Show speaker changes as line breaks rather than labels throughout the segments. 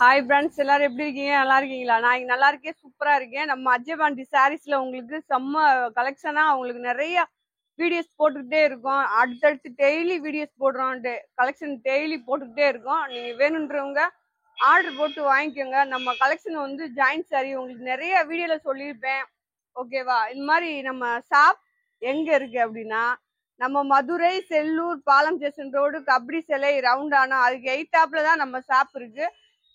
Hi friends, எல்லாரும் எப்படி இருக்கீங்க? நல்லா இருக்கீங்களா? நான் இங்க நல்லா இருக்கேன், சூப்பரா இருக்கேன். நம்ம அஜயபாண்டி சாரீஸ்ல உங்களுக்கு செம்ம கலெக்ஷனா உங்களுக்கு நிறைய வீடியோஸ் போட்டுக்கிட்டே இருக்கோம். அடுத்தடுத்து டெய்லி வீடியோஸ் போடுறோம், கலெக்ஷன் டெய்லி போட்டுக்கிட்டே இருக்கோம். நீங்க வேணுன்றவங்க ஆர்டர் போட்டு வாங்கிக்கோங்க. நம்ம கலெக்ஷன் வந்து ஜாயின்ட் சாரி உங்களுக்கு நிறைய வீடியோல சொல்லியிருப்பேன், ஓகேவா? இந்த மாதிரி நம்ம ஷாப் எங்க இருக்கு அப்படின்னா, நம்ம மதுரை செல்லூர் பாலம் ஸ்டேஷன் ரோடு கபடி சிலை ரவுண்டானா அதுக்கு எயித்தாப்ல தான் நம்ம ஷாப் இருக்கு.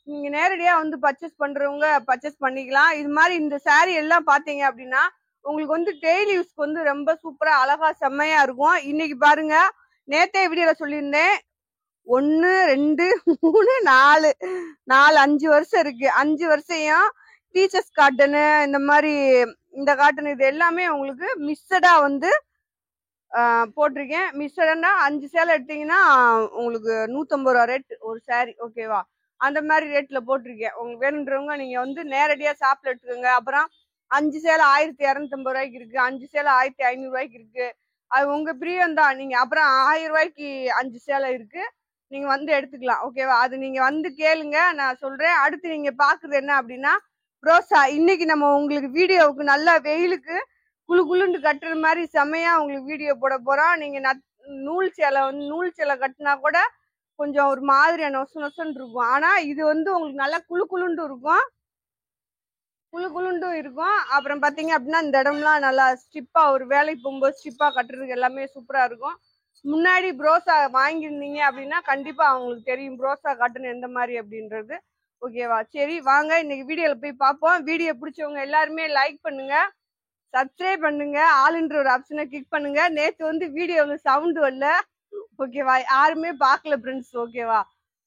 நீங்க நேரடியா வந்து பர்ச்சேஸ் பண்றவங்க பர்ச்சேஸ் பண்ணிக்கலாம். இது மாதிரி இந்த சாரி எல்லாம் பாத்தீங்க அப்படின்னா உங்களுக்கு வந்து டெய்லி யூஸ்க்கு வந்து ரொம்ப சூப்பரா அழகா செம்மையா இருக்கும். இன்னைக்கு பாருங்க, நேத்தே வீடியோல சொல்லியிருந்தேன் 1 2 3 4 5 வருஷம் இருக்கு. 5 வருஷம் டீச்சர்ஸ் காட்டனு இந்த மாதிரி இந்த காட்டன் இது எல்லாமே உங்களுக்கு மிக்சடா வந்து போட்டிருக்கேன். மிக்சடா 5 சேலை எடுத்தீங்கன்னா உங்களுக்கு 150 ரூபா ரேட் ஒரு சாரி, ஓகேவா? அந்த மாதிரி ரேட்ல போட்டிருக்கேன். உங்களுக்கு வேணுன்றவங்க நீங்க வந்து நேரடியா ஷாப்ல எடுத்துக்கோங்க. அப்புறம் 5 சேலை 1250 ரூபாய்க்கு இருக்கு, 5 சேலை 1500 ரூபாய்க்கு இருக்கு. அது உங்க பிரியம் தான். நீங்க அப்புறம் 1000 ரூபாய்க்கு 5 சேலை இருக்கு, நீங்க வந்து எடுத்துக்கலாம், ஓகேவா? அது நீங்க வந்து கேளுங்க, நான் சொல்றேன். அடுத்து நீங்க பாக்குறது என்ன அப்படின்னா ரோசா. இன்னைக்கு நம்ம உங்களுக்கு வீடியோவுக்கு நல்லா வெயிலுக்கு குழு குழுன்னு கட்டுற மாதிரி செமையா உங்களுக்கு வீடியோ போட போறோம். நீங்க நூல் சேலை கட்டினா கூட கொஞ்சம் ஒரு மாதிரியா நொசு நொசுன்னு இருக்கும். ஆனா இது வந்து உங்களுக்கு நல்லா குழு குழுண்டு இருக்கும், அப்புறம் பாத்தீங்க அப்படின்னா இந்த இடம்லாம் நல்லா ஸ்டிப்பா ஒரு வேலைக்கு போகும்போது ஸ்டிப்பா கட்டுறதுக்கு எல்லாமே சூப்பரா இருக்கும். முன்னாடி ப்ரோசா வாங்கியிருந்தீங்க அப்படின்னா கண்டிப்பா அவங்களுக்கு தெரியும் ப்ரோசா காட்டன் எந்த மாதிரி அப்படின்றது, ஓகேவா? சரி வாங்க இன்னைக்கு வீடியோல போய் பார்ப்போம். வீடியோ பிடிச்சவங்க எல்லாருமே லைக் பண்ணுங்க, சப்ஸ்கிரைப் பண்ணுங்க, ஆளுன்ற ஒரு ஆப்ஷனை கிளிக் பண்ணுங்க. நேற்று வந்து வீடியோவில் சவுண்ட் வரல, ஓகேவா? யாருமே பார்க்கல ஃப்ரெண்ட்ஸ், ஓகேவா?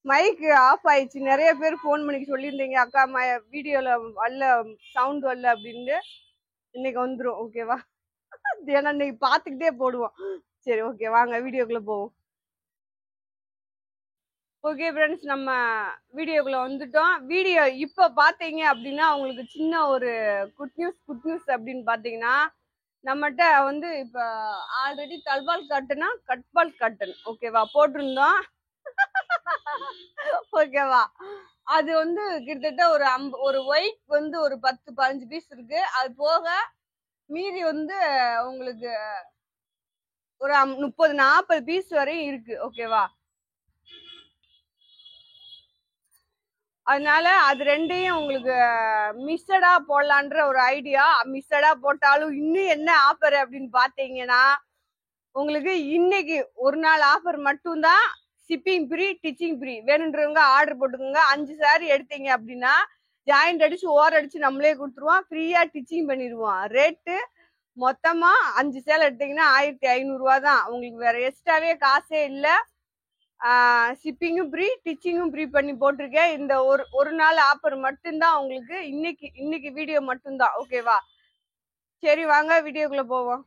மைக் ஆஃப் ஆயிடுச்சு. நிறைய பேர் ஃபோன் பண்ணி சொல்லியிருந்தீங்க, அக்கா வீடியோல வரல, சவுண்ட் வரல அப்படின்னு. இன்னைக்கு வந்துடும், ஓகேவா? ஏன்னா இன்னைக்கு பார்த்துக்கிட்டே போடுவோம். சரி, ஓகே, வாங்க வீடியோக்குள்ள போவோம். ஓகே ஃப்ரெண்ட்ஸ், நம்ம வீடியோக்குள்ள வந்துட்டோம். வீடியோ இப்போ பார்த்தீங்க அப்படின்னா உங்களுக்கு சின்ன ஒரு குட் நியூஸ் அப்படின்னு பார்த்தீங்கன்னா, நம்மகிட்ட வந்து இப்போ ஆல்ரெடி தல்வால் காட்டுனா கட்பால் காட்டன், ஓகேவா, போட்டிருந்தோம், ஓகேவா? அது வந்து கிட்டத்தட்ட ஒரு ஒயிட் வந்து ஒரு 10-15 பீஸ் இருக்கு. அது போக மீதி வந்து உங்களுக்கு ஒரு 30-40 பீஸ் வரையும் இருக்கு, ஓகேவா? அதனால அது ரெண்டையும் உங்களுக்கு மிக்சடா போடலான்ற ஒரு ஐடியா. மிக்சடா போட்டாலும் இன்னும் என்ன ஆஃபர் அப்படின்னு பாத்தீங்கன்னா, உங்களுக்கு இன்னைக்கு ஒரு நாள் ஆஃபர் மட்டும்தான். Shipping free, ditching free. வேணுன்றவங்க ஆர்டர் போட்டுக்கோங்க. 5 சாரி எடுத்தீங்க அப்படின்னா ஜாயிண்ட் அடிச்சு ஓர் அடிச்சு நம்மளே கொடுத்துருவோம், ஃப்ரீயா டிச்சிங் பண்ணிடுவோம். ரேட்டு மொத்தமா 5 சேலை எடுத்தீங்கன்னா 1500 ரூபா தான். உங்களுக்கு வேற எக்ஸ்ட்ராவே காசே இல்லை. ஷிப்பிங்கும் ஃப்ரீ, டிச்சிங்கும் ஃப்ரீ பண்ணி போட்டிருக்கேன். இந்த ஒரு நாள் ஆஃபர் மட்டும்தான் உங்களுக்கு, இன்னைக்கு வீடியோ மட்டும்தான், ஓகேவா? சரி வாங்க வீடியோக்குள்ள போவோம்.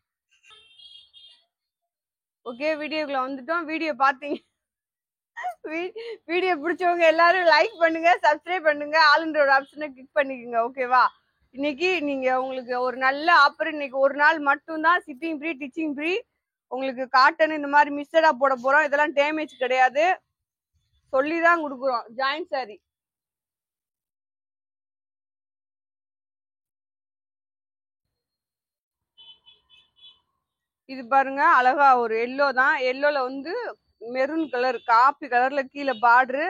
ஓகே, வீடியோக்குள்ள வந்துட்டோம். வீடியோ பாத்தீங்க, வீடியோ பிடிச்சவங்க எல்லாரும் லைக் பண்ணுங்க, சப்ஸ்கிரைப் பண்ணுங்க, ஆளுன்ற ஒரு ஆப்ஷனை கிளிக் பண்ணிக்கோங்க, ஓகேவா? இன்னைக்கு நீங்க உங்களுக்கு ஒரு நல்ல ஆஃபர். இன்னைக்கு ஒரு நாள் மட்டும்தான். Shipping free, ditching free. உங்களுக்கு காட்டன் இந்த மாதிரி மிக்சடா போட போறோம். இதெல்லாம் டேமேஜ் கிடையாது, சொல்லிதான் கொடுக்குறோம். Joint sorry. இது பாருங்க, அழகா ஒரு எல்லோ தான். எல்லோல வந்து மெரூன் கலர், காப்பி கலர்ல கீழே பார்டரு,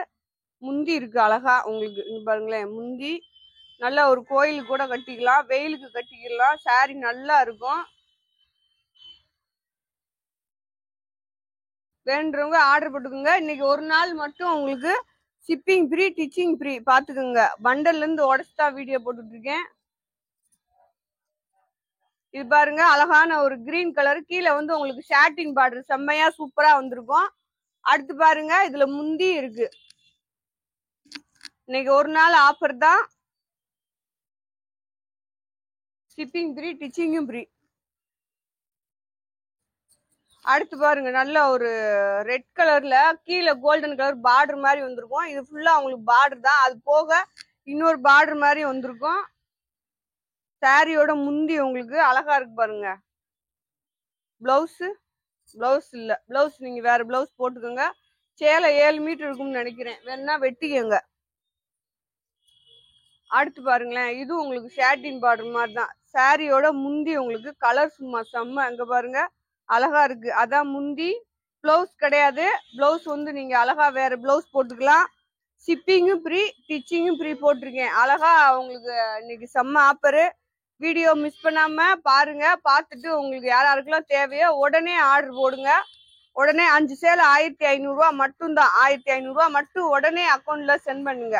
முந்தி இருக்கு அழகா உங்களுக்கு. இங்க பாருங்களேன், முந்தி நல்லா ஒரு கோயிலுக்கு கூட கட்டிக்கலாம், வெயிலுக்கு கட்டிக்கலாம். சாரி நல்லா இருக்கும். வேணுன்றவங்க ஆர்டர் போட்டுக்கோங்க. இன்னைக்கு ஒரு நாள் மட்டும் உங்களுக்கு ஷிப்பிங் ஃப்ரீ, டிச்சிங் ஃப்ரீ. பாத்துக்கோங்க, பண்டல்ல இருந்து உடச்சுதான் வீடியோ போட்டுட்டு இருக்கேன். இது பாருங்க, அழகான ஒரு கிரீன் கலர், கீழே வந்து உங்களுக்கு ஷாட்டின் பார்டர் செம்மையா சூப்பரா வந்திருக்கும். அடுத்து பாருங்க, இதுல முந்தி இருக்கு. இன்னைக்கு ஒரு நாள் ஆஃபர் தான். ஷிப்பிங் ஃப்ரீ, டிச்சிங்கும் ஃப்ரீ. அடுத்து பாருங்க, நல்ல ஒரு ரெட் கலர்ல கீழே கோல்டன் கலர் பார்டர் மாதிரி வந்திருக்கும். இது ஃபுல்லா உங்களுக்கு பார்டர் தான். அது போக இன்னொரு பார்டர் மாதிரி வந்திருக்கும். சாரியோட முந்தி உங்களுக்கு அழகா இருக்கு பாருங்க. பிளவுஸ் இல்ல, பிளவுஸ் நீங்க வேற பிளவுஸ் போட்டுக்கோங்க. சேலை 7 மீட்டர் இருக்கும்னு நினைக்கிறேன், வேணா வெட்டிக்கோங்க. அடுத்து பாருங்களேன், இது உங்களுக்கு சாட்டின் பார்டர் மாதிரி தான். சாரியோட முந்தி உங்களுக்கு கலர் சும்மா செம்ம. அங்க பாருங்க அழகா இருக்கு. அதான் முந்தி. பிளவுஸ் கிடையாது. பிளவுஸ் வந்து நீங்க அழகா வேற பிளவுஸ் போட்டுக்கலாம். ஷிப்பிங்கும் ஃப்ரீ, ஸ்டிச்சிங்கும் ஃப்ரீ போட்டிருக்கேன். அழகா உங்களுக்கு இன்னைக்கு செம்ம ஆஃபரு. வீடியோ மிஸ் பண்ணாம பாருங்க. பார்த்துட்டு உங்களுக்கு யாராருக்கெல்லாம் தேவையோ உடனே ஆர்டர் போடுங்க. உடனே 5 சேலை 1500 ரூபா மட்டும் தான். 1500 ரூபா மட்டும் உடனே அக்கௌண்ட்ல சென்ட் பண்ணுங்க.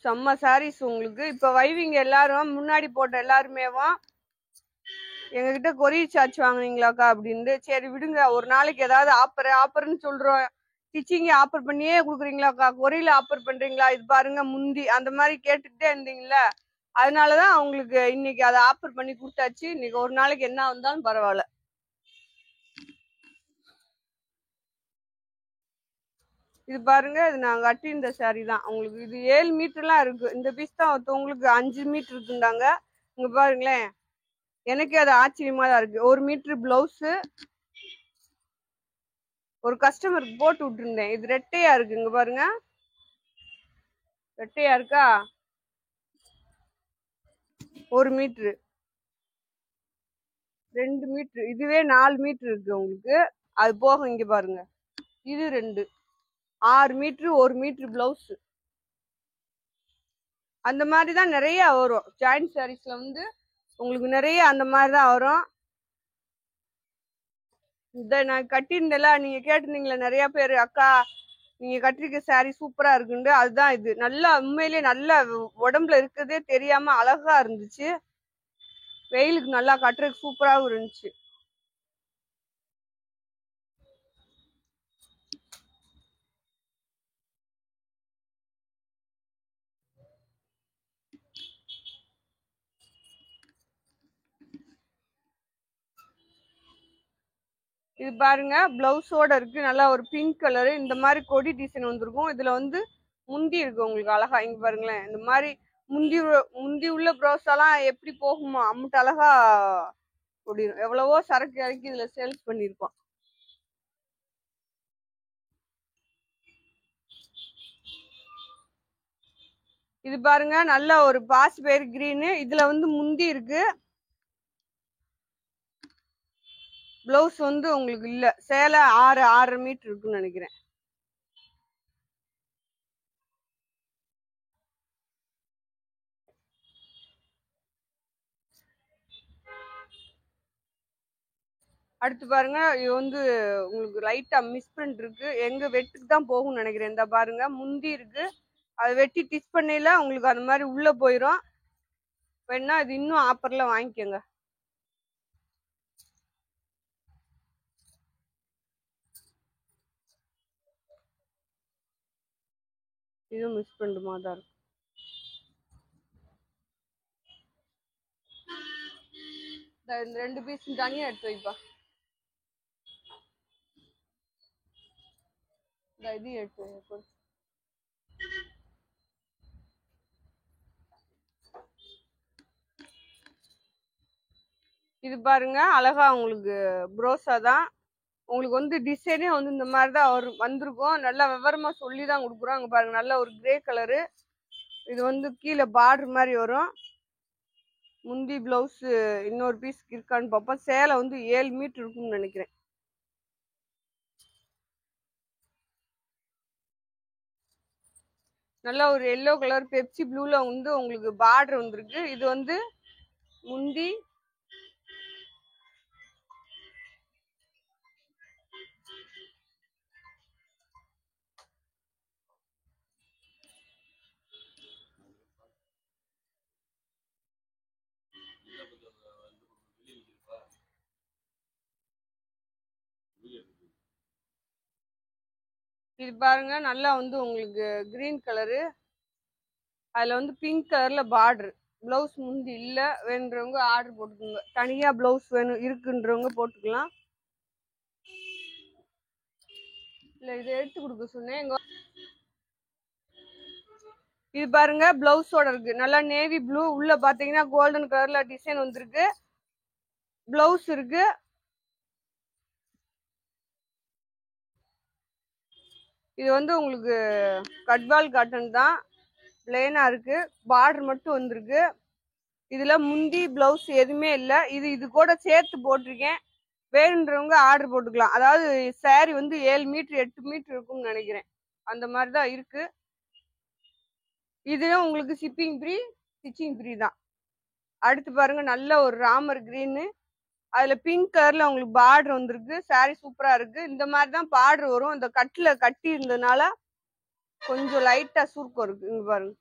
செம்ம சாரீஸ் உங்களுக்கு. இப்ப வைவிங்க எல்லாரும் முன்னாடி போட்ட எல்லாருமேவும் எங்ககிட்ட கொரியர் சார்ஜ் வாங்குனீங்களாக்கா அப்படின்னு. சரி விடுங்க, ஒரு நாளைக்கு ஏதாவது ஆஃபர்னு சொல்றோம். ஸ்டிச்சிங் ஆஃபர் பண்ணியே கொடுக்குறீங்களாக்கா, கொரியர்ல ஆஃபர் பண்றீங்களா, இது பாருங்க முந்தி அந்த மாதிரி கேட்டுக்கிட்டே இருந்தீங்களா, அதனாலதான் உங்களுக்கு இன்னைக்கு அதை ஆஃபர் பண்ணி கொடுத்தாச்சு. இன்னைக்கு ஒரு நாளைக்கு என்ன வந்தாலும் பரவாயில்ல. இது பாருங்க, இது நான் கட்டியிருந்த சாரி தான் உங்களுக்கு. இது 7 மீட்டர்லாம் இருக்கு. இந்த பீஸ் தான் ஒருத்தவங்களுக்கு 5 மீட்டர் இருக்குண்டாங்க. இங்க பாருங்களேன், எனக்கு அது ஆச்சரியமா தான் இருக்கு. 1 மீட்டர் பிளவுஸ் ஒரு கஸ்டமருக்கு போட்டு விட்டுருந்தேன். இது ரெட்டையா இருக்கு. இங்க பாருங்க, ரெட்டையா இருக்கா. 1 மீட்டர் 2 மீட்டர், இதுவே 4 மீட்டர் இருக்கு உங்களுக்கு. அது போக இங்க பாருங்க, இது 2 6 மீட்டர் 1 மீட்டர் பிளவுஸ். அந்த மாதிரிதான் நிறைய வரும். ஜாயிண்ட் சாரீஸ்ல வந்து உங்களுக்கு நிறைய அந்த மாதிரிதான் வரும். இந்த நான் கட்டியிருந்தேல, நீங்க கேட்டிருந்தீங்களா நிறைய பேர், அக்கா நீங்க கட்டிருக்க சாரி சூப்பரா இருக்குண்டு. அதுதான் இது. நல்லா உண்மையிலேயே நல்லா உடம்புல இருக்கிறதே தெரியாம அழகா இருந்துச்சு. வெயிலுக்கு நல்லா கட்டுறதுக்கு சூப்பராகவும் இருந்துச்சு. இது பாருங்க, பிளவுஸோட இருக்கு. நல்லா ஒரு பிங்க் கலரு. இந்த மாதிரி கொடி டிசைன் வந்திருக்கும். இதுல வந்து முந்தி இருக்கு உங்களுக்கு அழகா. இங்க பாருங்களேன், இந்த மாதிரி முந்தி உள்ள பிளவுஸ் எல்லாம் எப்படி போகுமோ அம்முட்டு அழகா முடியும். எவ்வளவோ சரக்கு இறக்கி இதுல சேல்ஸ் பண்ணிருக்கோம். இது பாருங்க, நல்ல ஒரு பாசி பயிர் கிரீனு. இதுல வந்து முந்தி இருக்கு. பிளவுஸ் வந்து உங்களுக்கு இல்ல. சேலை 6.5 மீட்டர் இருக்குன்னு நினைக்கிறேன். அடுத்து பாருங்க, இது வந்து உங்களுக்கு லைட்டா மிஸ் பிரிண்ட் இருக்கு. எங்க வெட்டுக்கு தான் போகும்னு நினைக்கிறேன். இந்த பாருங்க, முந்தி இருக்கு. அதை வெட்டி டிச் பண்ணல உங்களுக்கு அந்த மாதிரி உள்ள போயிடும். வேணா இது இன்னும் ஆஃபர்ல வாங்கிக்கோங்க. இதுவும் மிஸ் பண்ணுமா தான் இருக்கும். இந்த 2 பீஸ் தனியா எடுத்து வைப்பா. இது எடுத்து வை. இது பாருங்க, அழகா உங்களுக்கு ப்ரோஸா தான். உங்களுக்கு வந்து டிசைனே வந்து இந்த மாதிரி தான் வந்திருக்கும். நல்லா விவரமா சொல்லி தான் கொடுக்குறோம். அங்க பாருங்க, நல்ல ஒரு கிரே கலரு. இது வந்து கீழே பார்டர் மாதிரி வரும். முந்தி பிளவுஸ் இன்னொரு பீஸ் இருக்கான்னு பார்ப்போம். சேலை வந்து 7 மீட்டர் இருக்கும்னு நினைக்கிறேன். நல்லா ஒரு எல்லோ கலர் பெப்சி ப்ளூல வந்து உங்களுக்கு பார்டர் வந்திருக்கு. இது வந்து முந்தி. இது பாருங்க, நல்லா வந்து உங்களுக்கு கிரீன் கலரு. அதுல வந்து பிங்க் கலர்ல பார்டர். பிளவுஸ் முந்தி இல்ல. வேணுன்றவங்க ஆர்டர் போட்டுக்கோங்க. தனியா பிளவுஸ் வேணும் இருக்குன்றவங்க போட்டுக்கலாம். இல்ல இதை எடுத்து கொடுக்க சொன்னேன். இது பாருங்க, பிளவுஸோட இருக்கு. நல்லா நேவி ப்ளூ. உள்ள பாத்தீங்கன்னா கோல்டன் கலர்ல டிசைன் வந்திருக்கு. பிளவுஸ் இருக்கு. இது வந்து உங்களுக்கு கட்வால் காட்டன் தான், பிளெயினா இருக்கு, பார்டர் மட்டும் வந்திருக்கு. இதுல முந்தி பிளவுஸ் எதுவுமே இல்ல. இது கூட சேர்த்து போட்டிருக்கேன். வேணுன்றவங்க ஆர்டர் போட்டுக்கலாம். அதாவது சாரி வந்து 7 மீட்டர் 8 மீட்டர் இருக்கும்னு நினைக்கிறேன். அந்த மாதிரி தான் இருக்கு. இதுல உங்களுக்கு ஷிப்பிங் ஃப்ரீ, ஸ்டிச்சிங் ஃப்ரீ தான். அடுத்து பாருங்க, நல்ல ஒரு ராமர் கிரீனு, அதுல பிங்க் கலர்ல உங்களுக்கு பார்டர் வந்திருக்கு. சாரி சூப்பரா இருக்கு. இந்த மாதிரி தான் பார்டர் வரும். இந்த கட்டுல கட்டி இருந்ததுனால கொஞ்சம் லைட்டா சுருக்கம் இருக்கு. இங்க பாருங்க,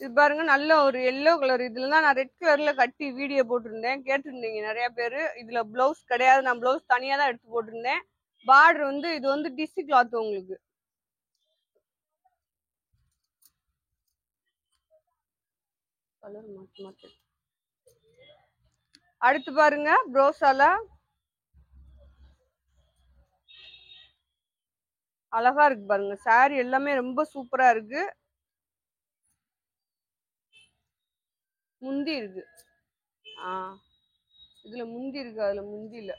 இது பாருங்க, நல்ல ஒரு எல்லோ கலர். இதுல நான் ரெட் கலர்ல கட்டி வீடியோ போட்டிருந்தேன், கேட்டிருந்தீங்க நிறைய பேரு. இதுல பிளவுஸ் கிடையாது, நான் பிளவுஸ் தனியா தான் எடுத்து போட்டிருந்தேன். பார்டர் வந்து இது வந்து டிசி கிளாத் உங்களுக்கு. கலர் மாத்தி மாத்தி. அடுத்து பாருங்க, ப்ரோசால அழகா இருக்கு பாருங்க. சாரி எல்லாமே ரொம்ப சூப்பரா இருக்கு. முந்தி இருக்கு. இதுல முந்தி இருக்கு, அதுல முந்தி இல்ல.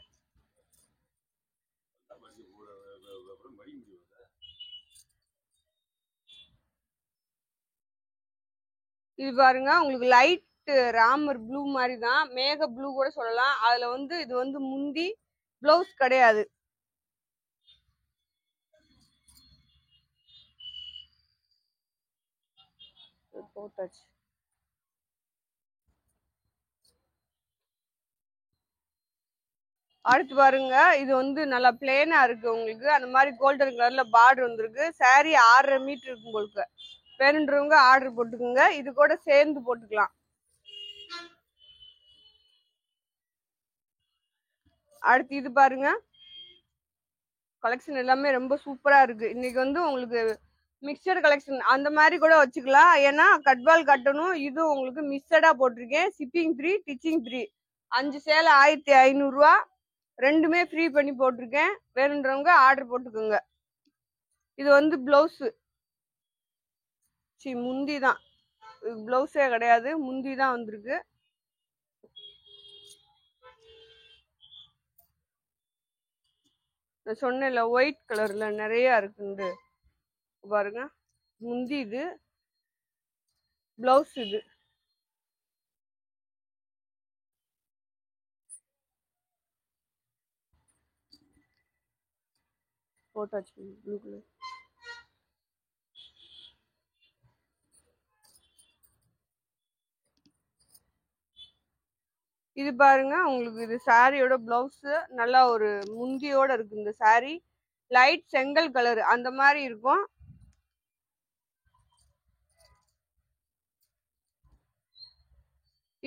இது பாருங்க, உங்களுக்கு லைட் ராமர் ப்ளூ மாதிரி தான், மேக ப்ளூ கூட சொல்லலாம். அதுல வந்து இது வந்து முந்தி, பிளவுஸ் கிடையாது. போட்டாச்சு. அடுத்து பாருங்க, இது வந்து நல்லா பிளேனா இருக்கு உங்களுக்கு. அந்த மாதிரி கோல்டன் கலர்ல பார்டர் வந்திருக்கு. சாரி 6.5 மீட்டர் இருக்கும் உங்களுக்கு. வேணுன்றவங்க ஆர்டர் போட்டுக்கோங்க. இது கூட சேர்ந்து போட்டுக்கலாம். அடுத்து இது பாருங்க, கலெக்ஷன் எல்லாமே ரொம்ப சூப்பரா இருக்கு. இன்னைக்கு வந்து உங்களுக்கு மிக்சர் கலெக்ஷன் அந்த மாதிரி கூட வச்சுக்கலாம். ஏன்னா கட்வால் கட்டணும், இது உங்களுக்கு மிக்சடா போட்டிருக்கேன். Shipping free, stitching free. 5 சேலை 1500 ரூபா, ரெண்டுமே ஃப்ரீ பண்ணி போட்டிருக்கேன். வேணுன்றவங்க ஆர்டர் போட்டுக்கோங்க. இது வந்து பிளவுஸ், முந்தி தான், பிளவுஸே கிடையாது, முந்தி தான் வந்திருக்கு. நான் சொன்னேன்ல ஒயிட் கலர்ல நிறைய இருக்குண்டு பாருங்க. முந்தி இது, பிளவுஸ் இது. போட்டாச்சு ப்ளூ கலர். இது பாருங்க, உங்களுக்கு இது சாரியோட பிளவுஸ் நல்லா ஒரு முந்தியோட இருக்கு. இந்த சாரி லைட் செங்கல் கலர் அந்த மாதிரி இருக்கும்.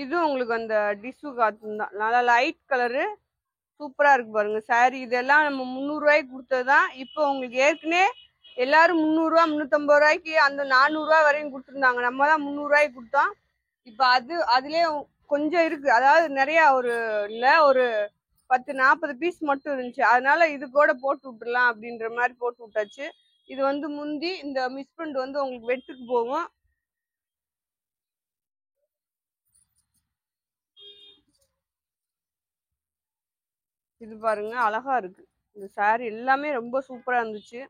இது உங்களுக்கு அந்த டிஷ்யூ காட்டன் தான், நல்லா லைட் கலரு, சூப்பரா இருக்கு பாருங்க சாரி. இதெல்லாம் நம்ம 300 ரூபாய்க்கு கொடுத்ததுதான். இப்போ உங்களுக்கு ஏற்கனவே எல்லாரும் 300 ரூபா 350 ரூபாய்க்கு அந்த 400 ரூபாய் வரையும் கொடுத்துருந்தாங்க. நம்ம தான் 300 ரூபாய்க்கு கொடுத்தோம். இப்ப அதுலயே கொஞ்சம் இருக்கு, அதாவது நிறைய ஒரு இல்ல, ஒரு 10-40 பீஸ் மட்டும் இருந்துச்சு. அதனால இது கூட போட்டு விட்டுலாம் அப்படின்ற மாதிரி போட்டு விட்டாச்சு. இது வந்து முந்தி, இந்த மிஸ்பிரிண்ட் வந்து உங்களுக்கு வெட்டுக்கு போகும். இது பாருங்க, அழகா இருக்கு. இந்த சாரி எல்லாமே ரொம்ப சூப்பரா இருந்துச்சு.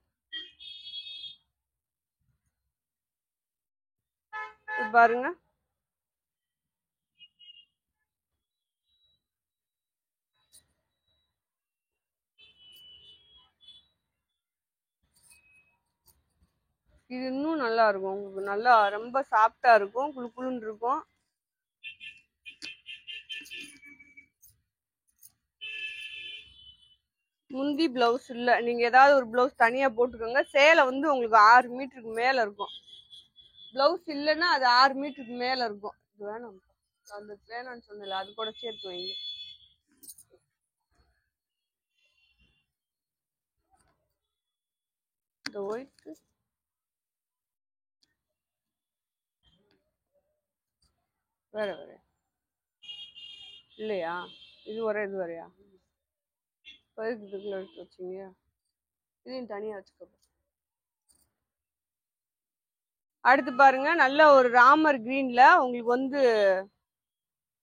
இது பாருங்க, இது இன்னும் நல்லா இருக்கும் உங்களுக்கு. நல்லா ரொம்ப சாஃப்டா இருக்கும், குளு குளுன்னு இருக்கும். முந்தி பிளவுஸ் இல்ல, நீங்க ஏதாவது ஒரு பிளவுஸ் தனியா போட்டுக்கோங்க. சேலை வந்து உங்களுக்கு 6 மீட்டருக்கு மேல இருக்கும். பிளவுஸ் இல்லைன்னா அது 6 மீட்டருக்கு மேல இருக்கும். இது வேணும், அந்த வேணும்னு சொன்னல, அது கூட சேர்த்து வைங்க. இந்த ஒயிட் வேற வேற இல்லையா? இது ஒரே இது வரையா? இதுக்குள்ள எடுத்து வச்சிங்க, இதையும் தனியா வச்சுக்கோ. அடுத்து பாருங்க, நல்ல ஒரு ராமர் கிரீன்ல உங்களுக்கு வந்து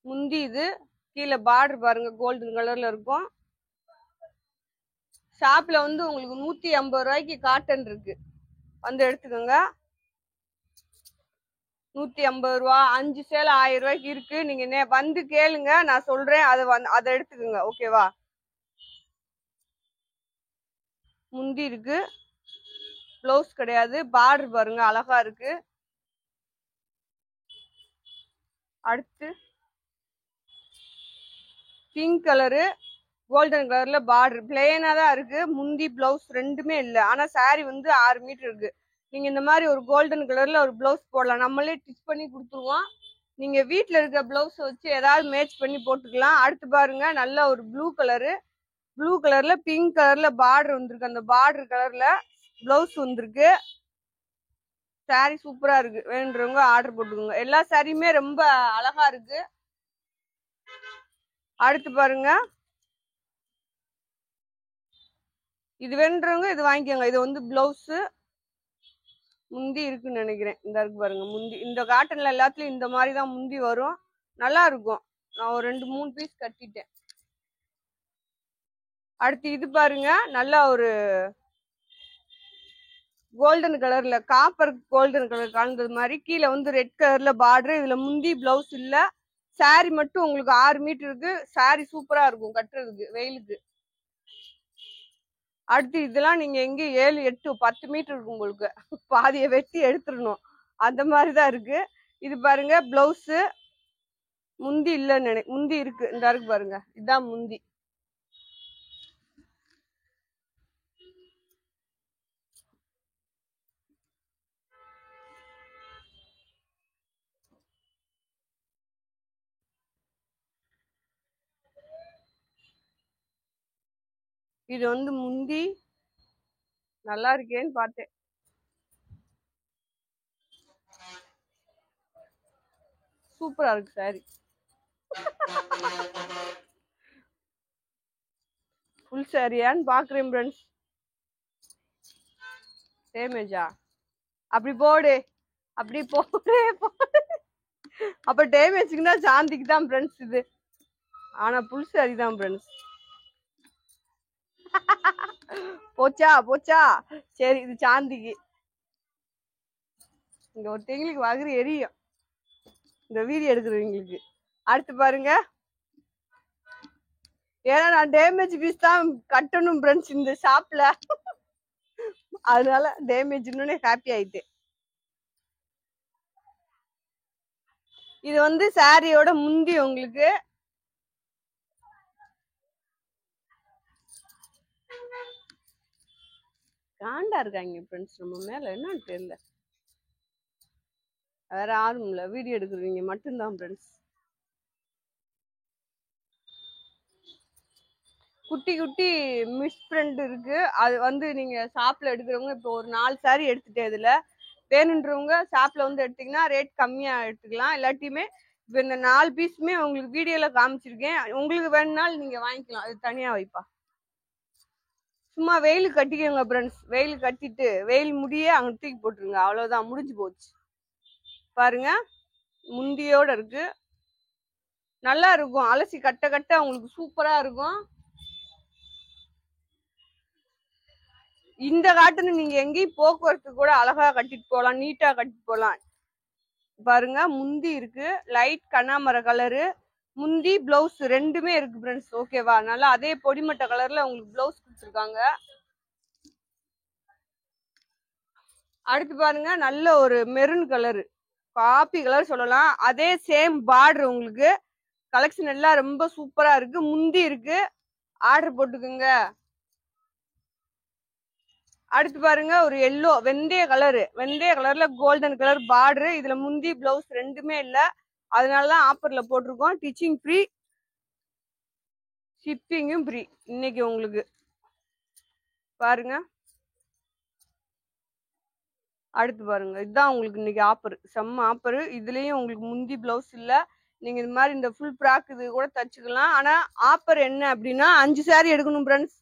முந்தி இது, கீழே பார்டர் பாருங்க கோல்டன் கலர்ல இருக்கும். ஷாப்ல வந்து உங்களுக்கு 150 ரூபாய்க்கு காட்டன் இருக்கு, வந்து எடுத்துக்கோங்க. 150 ரூபா, 5 சேலை 1000 ரூபாய்க்கு இருக்கு. நீங்க வந்து கேளுங்க, நான் சொல்றேன். அதை எடுத்துக்கோங்க. ஓகேவா? முந்தி இருக்கு, பிளவுஸ் கிடையாது. பார்டர் பாருங்க அழகா இருக்கு. அடுத்து பிங்க் கலரு கோல்டன் கலர்ல பார்டர் பிளெயினா தான் இருக்கு. முந்தி பிளவுஸ் ரெண்டுமே இல்லை. ஆனா சாரி வந்து 6 மீட்டர் இருக்கு. நீங்க இந்த மாதிரி ஒரு கோல்டன் கலர்ல ஒரு பிளவுஸ் போடலாம். நம்மளே ஸ்டிச் பண்ணி கொடுத்துருவோம். நீங்க வீட்டுல இருக்க பிளவுஸ் வச்சு ஏதாவது மேட்ச் பண்ணி போட்டுக்கலாம். அடுத்து பாருங்க நல்ல ஒரு ப்ளூ கலர்ல பிங்க் கலர்ல பார்டர் வந்திருக்கு. அந்த பார்டர் கலர்ல பிளவுஸ் வந்திருக்கு. சாரி சூப்பரா இருக்கு. வேணுன்றவங்க ஆர்டர் போட்டுக்கோங்க. எல்லா சாரியுமே ரொம்ப அழகா இருக்கு. அடுத்து பாருங்க, இது வேணுன்றவங்க இது வாங்கிக்கோங்க. இது வந்து பிளவுஸ், முந்தி இருக்குன்னு நினைக்கிறேன். இந்த இருக்கு பாருங்க முந்தி. இந்த காட்டன்ல எல்லாத்துலயும் இந்த மாதிரி தான் முந்தி வரும். நல்லா இருக்கும். நான் ஒரு 2-3 பீஸ் கட்டிட்டேன். அடுத்து இது பாருங்க, நல்லா ஒரு கோல்டன் கலர்ல காப்பர் கோல்டன் கலர் கலந்தது மாதிரி கீழே வந்து ரெட் கலர்ல பார்டர். இதுல முந்தி பிளவுஸ் இல்ல. சாரி மட்டும் உங்களுக்கு 6 மீட்டர் இருக்கு. சாரி சூப்பரா இருக்கும் கட்டுறதுக்கு வெயிலுக்கு. அடுத்து இதெல்லாம் நீங்க எங்க 7, 8, 10 மீட்டர் இருக்கு. உங்களுக்கு பாதியை வெட்டி எடுத்துடணும். அந்த மாதிரிதான் இருக்கு. இது பாருங்க பிளவுஸ், முந்தி இல்லன்னு முந்தி இருக்கு. இந்த இருக்கு பாருங்க, இதுதான் முந்தி. இது வந்து முந்தி. நல்லா இருக்கேன்னு பார்த்தேன். சூப்பரா இருக்கு சாரி. ஃபுல் சாரியான்னு பாக்குறேன் ஃப்ரெண்ட்ஸ். டேமேஜா? அப்படி போடு, அப்படி போடு. அப்ப டேமேஜ்க்குன்னா சாந்திக்கு தான் ஃப்ரெண்ட்ஸ் இது. ஆனா ஃபுல் சாரி தான் ஃப்ரெண்ட்ஸ். போச்சா? சரி, இது சாந்திக்கு. இங்க ஒருத்தங்களுக்கு வகுறு எரியும் இந்த வீடியோ எடுக்கிறவங்களுக்கு. அடுத்து பாருங்க, ஏன்னா நான் டேமேஜ் பீஸ் தான் கட்டணும் ஃப்ரெண்ட்ஸ் இந்த ஷாப்ல. அதனால டேமேஜ்னு ஹாப்பி ஆயிட்டேன். இது வந்து சாரியோட முந்தி. உங்களுக்கு காண்டா இருக்காங்க ஃப்ரெண்ட்ஸ் நம்ம மேல, என்னன்னு தெரியல. வேற யாரும் இல்ல, வீடியோ எடுக்கிறவங்க மட்டும்தான் ஃப்ரெண்ட்ஸ். குட்டி குட்டி மிஸ் பிரிண்ட் இருக்கு. அது வந்து நீங்க ஷாப்ல எடுக்கிறவங்க இப்போ ஒரு 4 சாரி எடுத்துட்டேன். இதுல வேணுன்றவங்க ஷாப்ல வந்து எடுத்தீங்கன்னா ரேட் கம்மியா எடுத்துக்கலாம். இல்லாட்டியுமே இப்போ இந்த 4 பீஸுமே உங்களுக்கு வீடியோல காமிச்சிருக்கேன். உங்களுக்கு வேணும்னாலும் நீங்க வாங்கிக்கலாம். அது தனியா வைப்பா. சும்மா வெயில் கட்டிக்கோங்க ஃப்ரெண்ட்ஸ். வெயில் கட்டிட்டு வெயில் முடிய அங்க தூக்கி போட்டுருங்க. அவ்வளவுதான், முடிஞ்சு போச்சு. பாருங்க முந்தியோட இருக்கு. நல்லா இருக்கும். அலசி கட்ட கட்ட உங்களுக்கு சூப்பரா இருக்கும். இந்த காட்டுன்னு நீங்க எங்கேயும் போக்குவரத்து கூட அழகா கட்டிட்டு போகலாம், நீட்டா கட்டிட்டு போகலாம். பாருங்க முந்தி இருக்கு, லைட் கண்ணாமர கலரு. முந்தி பிளவுஸ் ரெண்டுமே இருக்கு ஃப்ரெண்ட்ஸ். ஓகேவா? நல்லா அதே பொடிமட்ட கலர்ல உங்களுக்கு பிளவுஸ் கொடுத்துருக்காங்க. அடுத்து பாருங்க நல்ல ஒரு மெரூன் கலரு, காப்பி கலர் சொல்லலாம். அதே சேம் பார்டர். உங்களுக்கு கலெக்ஷன் எல்லாம் ரொம்ப சூப்பரா இருக்கு. முந்தி இருக்கு, ஆர்டர் போட்டுக்குங்க. அடுத்து பாருங்க ஒரு எல்லோ வெந்தய கலர்ல கோல்டன் கலர் பார்டர். இதுல முந்தி பிளவுஸ் ரெண்டுமே இல்ல. அதனாலதான் ஆஃபர்ல போட்டிருக்கோம். டிச்சிங் ஃப்ரீ, ஷிப்பிங்கும் ஃப்ரீ இன்னைக்கு உங்களுக்கு. பாருங்க அடுத்து பாருங்க, இதுதான் உங்களுக்கு இன்னைக்கு ஆஃபர், செம்ம ஆஃபர். இதுலயும் உங்களுக்கு முந்தி பிளவுஸ் இல்ல. நீங்க இந்த மாதிரி இந்த ஃபுல் ஃப்ராக் இது கூட தச்சுக்கலாம். ஆனா ஆஃபர் என்ன அப்படின்னா 5 சாரி எடுக்கணும் ஃப்ரெண்ட்ஸ்.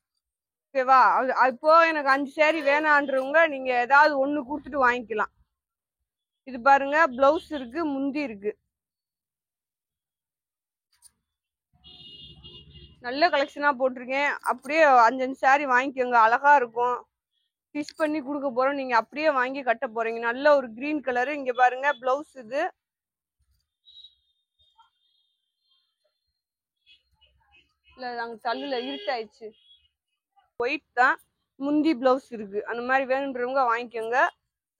ஓகேவா? இப்போ எனக்கு 5 சாரி வேணான்றவங்க நீங்க ஏதாவது ஒண்ணு கொடுத்துட்டு வாங்கிக்கலாம். இது பாருங்க பிளவுஸ் இருக்கு, முந்தி இருக்கு. நல்ல கலெக்ஷனா போட்டிருக்கேன். அப்படியே 5 saree வாங்கிக்கோங்க, அழகா இருக்கும். ஸ்டிச் பண்ணி கொடுக்க போறோம், நீங்க அப்படியே வாங்கி கட்ட போறீங்க. நல்ல ஒரு கிரீன் கலரு. இங்க பாருங்க பிளவுஸ் இது. இல்ல நாங்க தள்ளுல இருட்டாயிடுச்சு. ஒயிட் தான் முந்தி பிளவுஸ் இருக்கு. அந்த மாதிரி வேணுன்றவங்க வாங்கிக்கோங்க.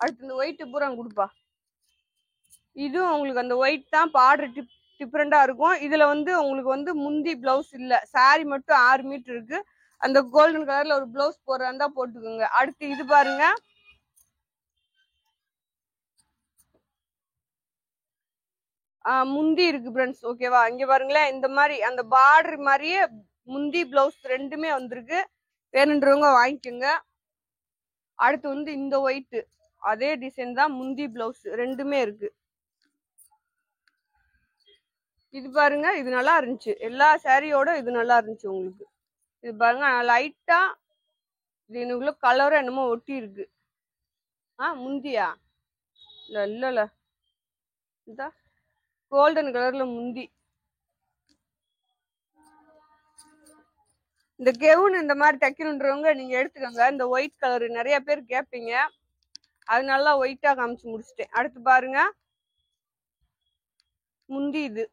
அடுத்து இந்த ஒயிட் பூரா கொடுப்பா. இதுவும் உங்களுக்கு அந்த ஒயிட் தான் பார்டர் டிஃப்ரெண்டா இருக்கும். இதுல வந்து உங்களுக்கு வந்து முந்தி பிளவுஸ் இல்ல, saree மட்டும் 6 மீட்டர் இருக்கு. அந்த கோல்டன் கலர்ல ஒரு பிளவுஸ் போடுறதா இருந்தா போட்டுக்கோங்க. அடுத்து இது பாருங்க, முந்தி இருக்கு ஃப்ரெண்ட்ஸ். ஓகேவா, இங்க பாருங்களேன், இந்த மாதிரி அந்த பார்டர் மாதிரியே முந்தி பிளவுஸ் ரெண்டுமே வந்திருக்கு. வேணுன்றவங்க வாங்கிக்கோங்க. அடுத்து வந்து இந்த ஒயிட் அதே டிசைன் தான், முந்தி பிளவுஸ் ரெண்டுமே இருக்கு. இது பாருங்க, இது நல்லா இருந்துச்சு. எல்லா சாரியோட இது நல்லா இருந்துச்சு உங்களுக்கு. இது பாருங்க லைட்டா இது எனக்குள்ள கலரும் என்னமோ ஒட்டி இருக்கு. முந்தியா இல்ல இந்த கோல்டன் கலர்ல முந்தி. இந்த கெவுன் இந்த மாதிரி தைக்கணுன்றவங்க நீங்க எடுத்துக்கோங்க. இந்த ஒயிட் கலர் நிறைய பேர் கேட்பீங்க, அதனால ஒயிட்டா காமிச்சு முடிச்சிட்டேன். அடுத்து பாருங்க முந்தி இது.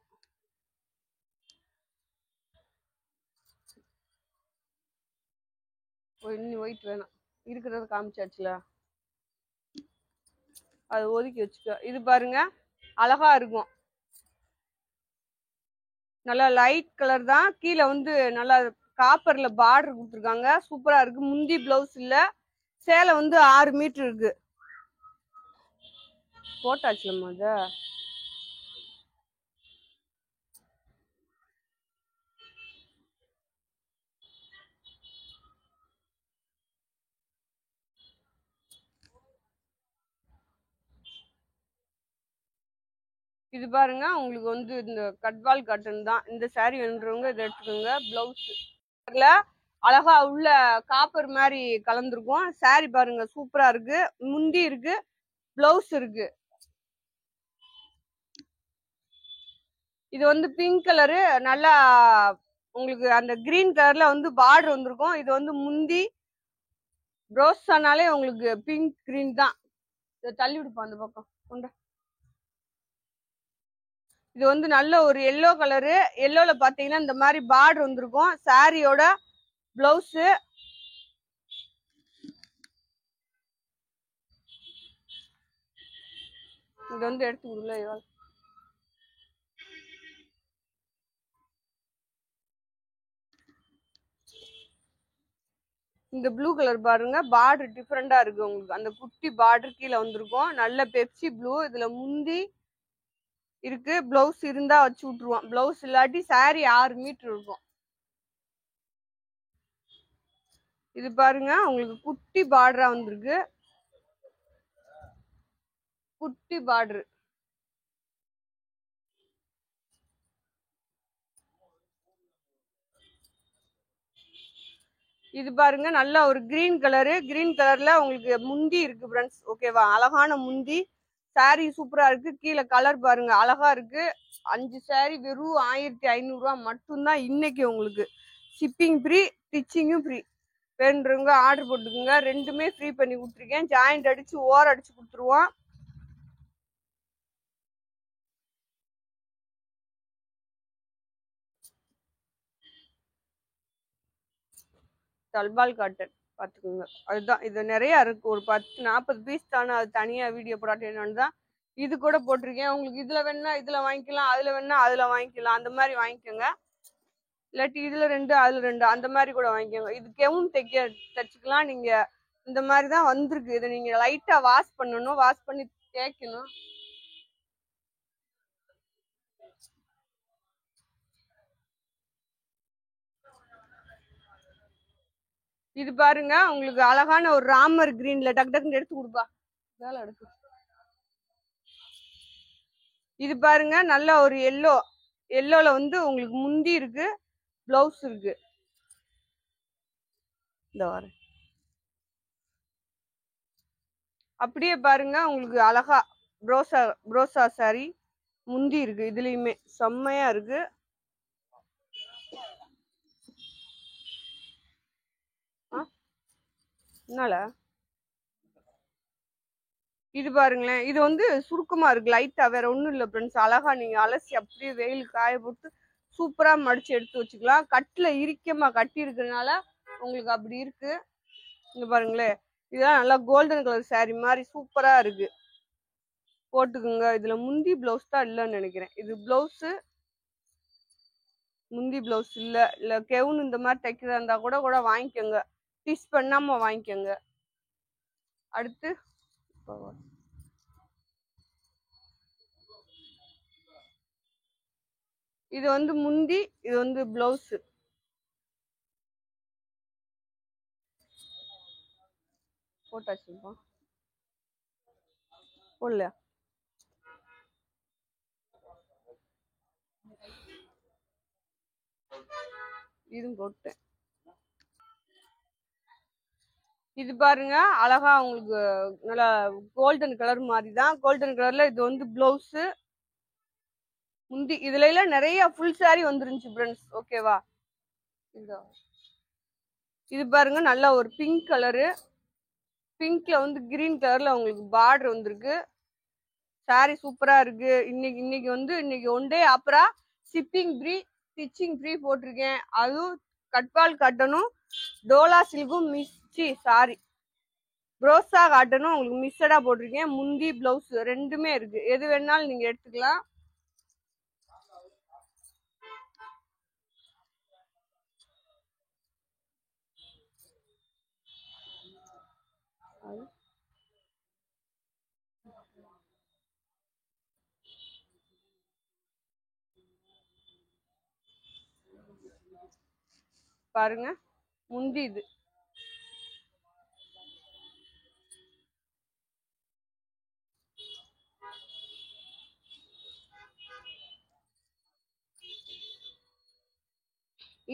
இன்னும் ஒயிட் வேணாம், இருக்கிறத காமிச்சாச்சுல, அது ஒதுக்கி வச்சுக்க. இது பாருங்க அழகா இருக்கும். நல்லா லைட் கலர் தான். கீழே வந்து நல்லா காப்பர்ல பார்டர் கொடுத்துருக்காங்க, சூப்பரா இருக்கு. முந்தி பிளவுஸ் இல்ல, சேலை வந்து 6 மீட்டர் இருக்கு. போட்டாச்சுலம்மா அத. இது பாருங்க உங்களுக்கு வந்து இந்த கட்வால் காட்டன் தான். இந்த saree வேணுன்றவங்க இதை எடுத்துக்கோங்க. பிளவுஸ் அழகா உள்ள காப்பர் மாதிரி கலந்துருக்கும். saree பாருங்க சூப்பரா இருக்கு. முந்தி இருக்கு, பிளவுஸ் இருக்கு. இது வந்து பிங்க் கலரு, நல்லா உங்களுக்கு அந்த கிரீன் கலர்ல வந்து பார்டர் வந்திருக்கும். இது வந்து முந்தி. ரோஸ் ஆனாலே உங்களுக்கு பிங்க் கிரீன் தான். இதை தள்ளி விடுப்பா அந்த பக்கம் கொண்ட. இது வந்து நல்ல ஒரு எல்லோ கலரு. எல்லோல பாத்தீங்கன்னா இந்த மாதிரி பார்டர் வந்திருக்கும். சாரியோட பிளவுஸ் இது வந்து எடுத்து கொடுக்கல. இந்த ப்ளூ கலர் பாருங்க, பார்டர் டிஃப்ரெண்டா இருக்கு உங்களுக்கு. அந்த குட்டி பார்டர் கீழே வந்திருக்கும். நல்ல பெப்சி ப்ளூ. இதுல முந்தி இருக்கு, பிளவுஸ் இருந்தா வச்சு விட்டுருவோம். பிளவுஸ் இல்லாட்டி saree 6 மீட்டர் இருக்கும். இது பாருங்க உங்களுக்கு குட்டி பார்டரா வந்திருக்கு, குட்டி பார்டர். இது பாருங்க நல்ல ஒரு கிரீன் கலரு. கிரீன் கலர்ல உங்களுக்கு முந்தி இருக்கு ஃப்ரெண்ட்ஸ். ஓகேவா, அழகான முந்தி. saree சூப்பரா இருக்கு. கீழே கலர் பாருங்க அழகா இருக்கு. 5 saree வெறும் 1500 ரூபா மட்டும்தான் இன்னைக்கு. உங்களுக்கு ஷிப்பிங் ஃப்ரீ, ஸ்டிச்சிங்கும் ஃப்ரீ. வேணுன்றவங்க ஆர்டர் போட்டுக்கோங்க. ரெண்டுமே ஃப்ரீ பண்ணி கொடுத்துருக்கேன். ஜாயிண்ட் அடிச்சு ஓர அடிச்சு கொடுத்துருவோம். தல்பால் காட்டன் பாத்துக்கோங்க. அதுதான் இது நிறைய இருக்கு. ஒரு 10-40 பீஸ் தானே, அது தனியா வீடியோ போடாட்டி என்னன்னு தான் இது கூட போட்டிருக்கேன். உங்களுக்கு இதுல வேணா இதுல வாங்கிக்கலாம், அதுல வேணா அதுல வாங்கிக்கலாம். அந்த மாதிரி வாங்கிக்கோங்க. இல்லாட்டி இதுல 2 அதுல 2 அந்த மாதிரி கூட வாங்கிக்கோங்க. இது கெவுன் தைச்சுக்கலாம் நீங்க. இந்த மாதிரி தான் வந்திருக்கு. இதை நீங்க லைட்டா வாஷ் பண்ணணும், வாஷ் பண்ணி தேய்க்கணும். இது பாருங்க உங்களுக்கு அழகான ஒரு ராமர் கிரீன்ல. டக்கு டக்குன்னு எடுத்து கொடுப்பா, வேலை எடுத்து. இது பாருங்க நல்ல ஒரு எல்லோ. எல்லோல வந்து உங்களுக்கு முந்தி இருக்கு, பிளவுஸ் இருக்கு. இந்த வார அப்படியே பாருங்க உங்களுக்கு அழகா ப்ரோசா saree முந்தி இருக்கு. இதுலயுமே செம்மையா இருக்கு. என்னால இது பாருங்களேன், இது வந்து சுருக்கமா இருக்கு லைட்டா, வேற ஒண்ணும் இல்ல ஃப்ரெண்ட்ஸ். அழகா நீங்க அலசி அப்படியே வெயில் காய போட்டு சூப்பரா மடிச்சு எடுத்து வச்சுக்கலாம். கட்டுல இறுக்கமா கட்டி இருக்கிறதுனால உங்களுக்கு அப்படி இருக்கு. இங்க பாருங்களேன், இதெல்லாம் நல்லா கோல்டன் கலர் saree மாதிரி சூப்பரா இருக்கு. போட்டுக்குங்க. இதுல முந்தி பிளவுஸ் தான் இல்லைன்னு நினைக்கிறேன். இது பிளவுஸ், முந்தி பிளவுஸ் இல்ல கெவுன் இந்த மாதிரி தைக்கிறதா இருந்தா கூட கூட வாங்கிக்கோங்க. டிஸ் பண்ணாம வாங்கிக்கோங்க. அடுத்து இது வந்து முந்தி, இது வந்து பிளவுஸ். போட்டாச்சுப்பா போடல, இதுவும் போட்டேன். இது பாருங்க அழகா உங்களுக்கு நல்லா கோல்டன் கலர் மாதிரி தான். கோல்டன் கலர்ல இது வந்து பிளவுஸ், முந்தி. இதுல எல்லாம் நிறைய ஃபுல் saree வந்துருந்துச்சு ஃப்ரெண்ட்ஸ். ஓகேவா? இது பாருங்க நல்லா ஒரு பிங்க் கலரு, பிங்க்ல வந்து கிரீன் கலர்ல உங்களுக்கு பார்டர் வந்திருக்கு. saree சூப்பரா இருக்கு. இன்னைக்கு ஒன் டே ஆஃபரா ஷிப்பிங் ஃப்ரீ, ஸ்டிச்சிங் ஃப்ரீ போட்டிருக்கேன். அதுவும் கட்பால் காட்டனும் டோலா சில்கும் மிஸ்சி சாரி ப்ரோசா காட்டனும் உங்களுக்கு மிக்சடா போட்டிருக்கேன். முந்தி பிளவுஸ் ரெண்டுமே இருக்கு. எது வேணாலும் நீங்க எடுத்துக்கலாம். பாருங்க முந்தி இது.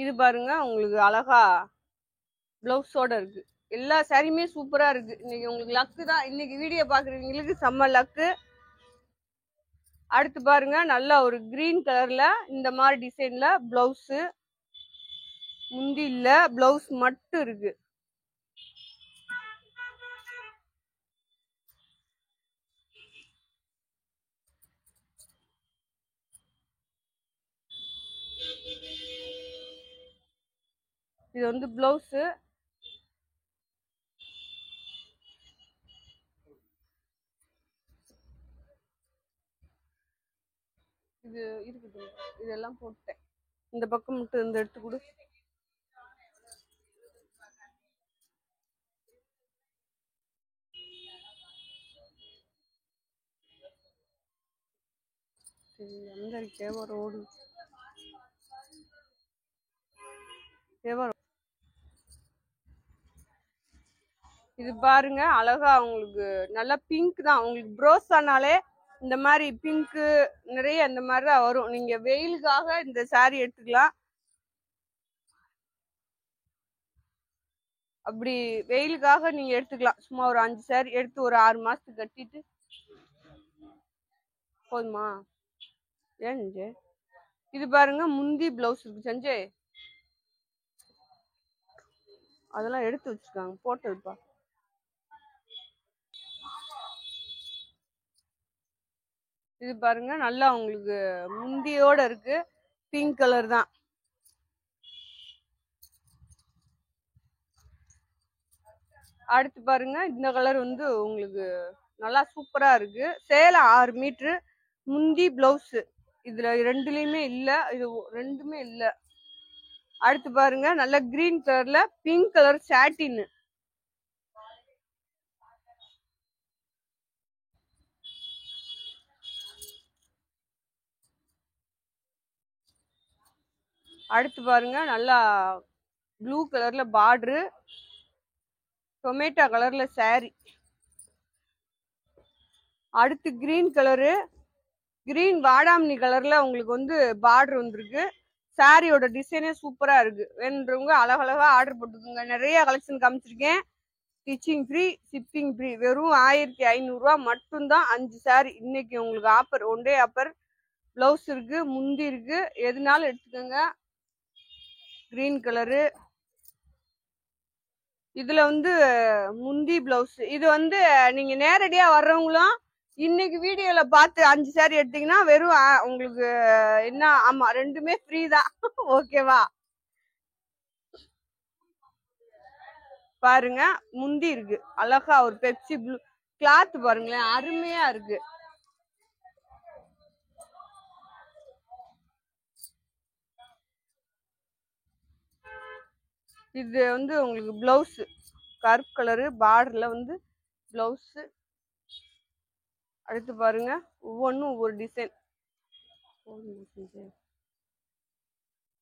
இது பாருங்க உங்களுக்கு அழகா பிளவுஸோட இருக்கு. எல்லா சாரியுமே சூப்பரா இருக்கு. இன்னைக்கு உங்களுக்கு லக்கு தான். இன்னைக்கு வீடியோ பாக்குறவங்களுக்கு செம்ம லக்கு. அடுத்து பாருங்க நல்லா ஒரு கிரீன் கலர்ல இந்த மாதிரி டிசைன்ல பிளவுஸ், முந்தி இல்ல பிளவுஸ் மட்டும் இருக்கு. இது வந்து பிளவுஸ். இது இருக்குது, இதெல்லாம் போட்டேன். இந்த பக்கம் மட்டும் இந்த எடுத்து கொடு. అందరికి ரோடு இது பாருங்க அழகா உங்களுக்கு நல்லா பிங்க் தான். உங்களுக்கு ப்ரோஸானாலே இந்த மாதிரி பிங்க் நிறைய இந்த மாதிரி தான் வரும். நீங்க வெயிலுக்காக இந்த saree எடுத்துக்கலாம். அப்படி வெயிலுக்காக நீங்க எடுத்துக்கலாம். சும்மா ஒரு 5 saree எடுத்து ஒரு 6 மாசத்துக்கு கட்டிட்டு போதுமா? ஏன் இது பாருங்க முந்தி பிளவுஸ் இருக்கு சஞ்சய், அதெல்லாம் எடுத்து வச்சிருக்காங்க போட்டதுப்பா. இது பாருங்க நல்லா உங்களுக்கு முந்தியோட இருக்கு. பிங்க் கலர் தான். அடுத்து பாருங்க இந்த கலர் வந்து உங்களுக்கு நல்லா சூப்பரா இருக்கு. சேலம் 6 மீட்டரு, முந்தி பிளவுஸ். இதுல ரெண்டுலயுமே இல்ல, இது ரெண்டுமே இல்ல. அடுத்து பாருங்க நல்ல கிரீன் கலர்ல பிங்க் கலர் சாட்டின். அடுத்து பாருங்க நல்லா ப்ளூ கலர்ல பார்டரு, டொமேட்டோ கலர்ல saree. அடுத்து கிரீன் கலரு, கிரீன் வாடாமணி கலர்ல உங்களுக்கு வந்து பார்டர் வந்திருக்கு. சாரியோட டிசைனே சூப்பரா இருக்கு. வேணுன்றவங்க அழகழகா ஆர்டர் போட்டுக்கோங்க. நிறைய கலெக்ஷன் காமிச்சிருக்கேன். Stitching free, shipping free. வெறும் 1500 ரூபா மட்டும்தான் 5 saree. இன்னைக்கு உங்களுக்கு offer, one day offer. Blouse இருக்கு, முந்தி இருக்கு, எதுனாலும் எடுத்துக்கோங்க. கிரீன் கலரு, இதுல வந்து முந்தி பிளவுஸ். இது வந்து நீங்க நேரடியா வர்றவங்களும் இன்னைக்கு வீடியோல பார்த்து 5 சாரி எடுத்தீங்கன்னா வெறும் உங்களுக்கு என்ன, ஆமா ரெண்டுமே ஃப்ரீ தான். ஓகேவா? பாருங்க, முந்தி இருக்கு அழகா ஒரு பெப்சி ப்ளூ கிளாத் பாருங்களேன், அருமையா இருக்கு. இது வந்து உங்களுக்கு பிளவுஸ் கருப்பு கலரு பார்டர்ல வந்து பிளவுஸ். அடுத்து பாருங்க, ஒவ்வொன்றும் ஒவ்வொரு டிசைன்.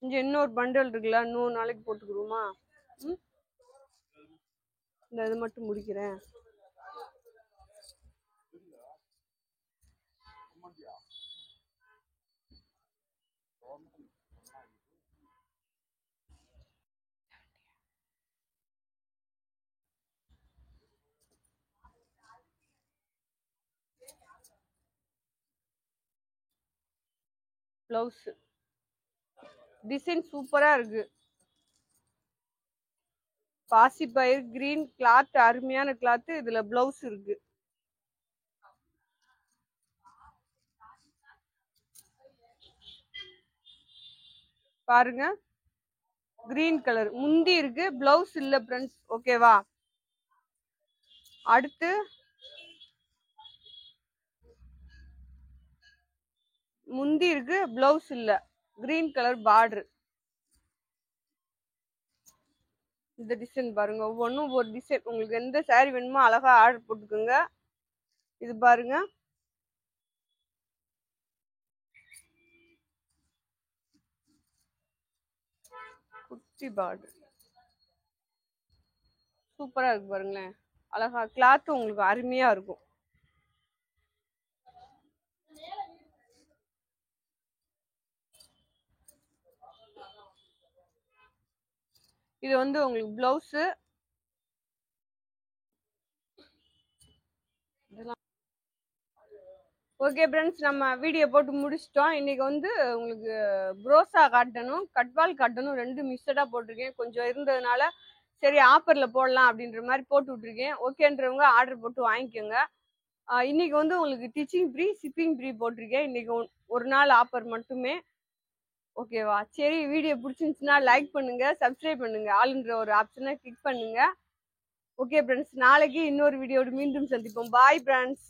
இங்க இன்னொரு பண்டல் இருக்குல்ல, இன்னொரு நாளைக்கு போட்டுக்கிறோமா? இந்த இது மட்டும் முடிக்கிறேன். பிளவுஸ் டிசைன் சூப்பரா இருக்கு. பாசிப்பயிர் கிரீன் கிளாத், அருமையான கிளாத். இதுல பிளவுஸ் இருக்கு. பாருங்க, கிரீன் கலர் முந்தி இருக்கு, பிளவுஸ் இல்ல ஃப்ரெண்ட்ஸ். ஓகேவா? அடுத்து முந்தி இருக்கு, பிளவுஸ் இல்ல, கிரீன் கலர் பார்டர். இந்த டிசைன் பாருங்க, ஒவ்வொன்றும் ஒவ்வொரு டிசைன். உங்களுக்கு எந்த சாரி வேணுமோ அழகா ஆர்டர் போட்டுக்கோங்க. இது பாருங்க, குட்டி பார்டர் சூப்பரா இருக்கு பாருங்களேன், அழகா கிளாத் உங்களுக்கு அருமையா இருக்கும். இது வந்து உங்களுக்கு பிளவுஸ். ஓகே ஃப்ரெண்ட்ஸ், நம்ம வீடியோ போட்டு முடிச்சிட்டோம். இன்னைக்கு வந்து உங்களுக்கு ப்ரோசா காட்டணும், கட்வால் காட்டணும், ரெண்டு மிக்சடா போட்டிருக்கேன். கொஞ்சம் இருந்ததுனால சரி ஆஃபர்ல போடலாம் அப்படின்ற மாதிரி போட்டு விட்டுருக்கேன். ஓகேன்றவங்க ஆர்டர் போட்டு வாங்கிக்கோங்க. இன்னைக்கு வந்து உங்களுக்கு டிச்சிங் ஃப்ரீ, ஷிப்பிங் ஃப்ரீ போட்டிருக்கேன். இன்னைக்கு ஒரு நாள் ஆஃபர் மட்டுமே. ஓகேவா? சரி, வீடியோ பிடிச்சிருந்துச்சுன்னா லைக் பண்ணுங்க, சப்ஸ்கிரைப் பண்ணுங்க, ஆளுன்ற ஒரு ஆப்ஷனை கிளிக் பண்ணுங்க. ஓகே ஃப்ரெண்ட்ஸ், நாளைக்கு இன்னொரு வீடியோடு மீண்டும் சந்திப்போம். Bye friends.